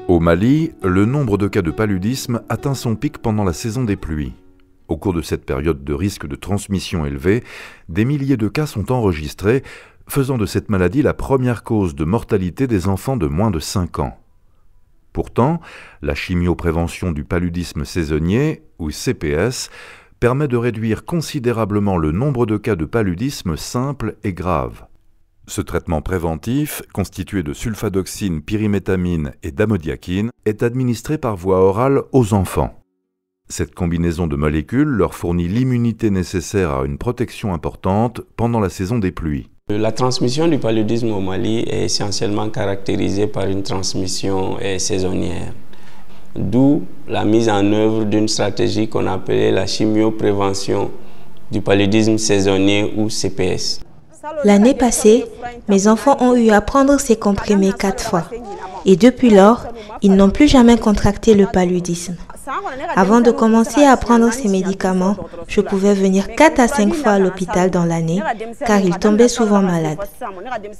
Au Mali, le nombre de cas de paludisme atteint son pic pendant la saison des pluies. Au cours de cette période de risque de transmission élevé, des milliers de cas sont enregistrés, faisant de cette maladie la première cause de mortalité des enfants de moins de 5 ans. Pourtant, la chimioprévention du paludisme saisonnier, ou CPS, permet de réduire considérablement le nombre de cas de paludisme simple et grave. Ce traitement préventif, constitué de sulfadoxine, pyrimétamine et d'amodiaquine, est administré par voie orale aux enfants. Cette combinaison de molécules leur fournit l'immunité nécessaire à une protection importante pendant la saison des pluies. La transmission du paludisme au Mali est essentiellement caractérisée par une transmission saisonnière, d'où la mise en œuvre d'une stratégie qu'on appelait la chimioprévention du paludisme saisonnier ou CPS. L'année passée, mes enfants ont eu à prendre ces comprimés 4 fois. Et depuis lors, ils n'ont plus jamais contracté le paludisme. Avant de commencer à prendre ces médicaments, je pouvais venir 4 à 5 fois à l'hôpital dans l'année, car ils tombaient souvent malades.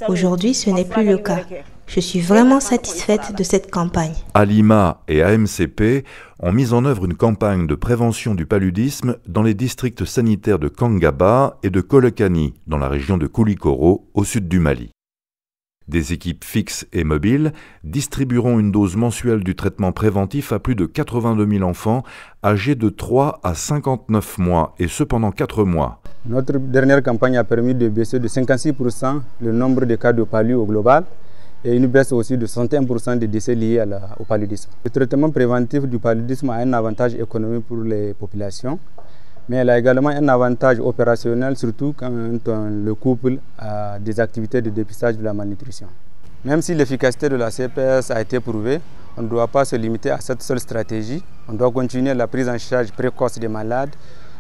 Aujourd'hui, ce n'est plus le cas. Je suis vraiment satisfaite de cette campagne. Alima et AMCP ont mis en œuvre une campagne de prévention du paludisme dans les districts sanitaires de Kangaba et de Kolokani, dans la région de Koulikoro, au sud du Mali. Des équipes fixes et mobiles distribueront une dose mensuelle du traitement préventif à plus de 82 000 enfants âgés de 3 à 59 mois, et ce pendant 4 mois. Notre dernière campagne a permis de baisser de 56% le nombre de cas de palu au global et une baisse aussi de 61% des décès liés au paludisme. Le traitement préventif du paludisme a un avantage économique pour les populations, mais elle a également un avantage opérationnel, surtout quand le couple a des activités de dépistage de la malnutrition. Même si l'efficacité de la CPS a été prouvée, on ne doit pas se limiter à cette seule stratégie. On doit continuer la prise en charge précoce des malades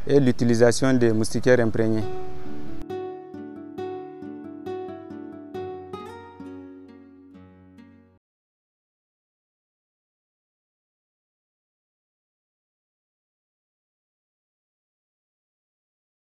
et l'utilisation des moustiquaires imprégnés.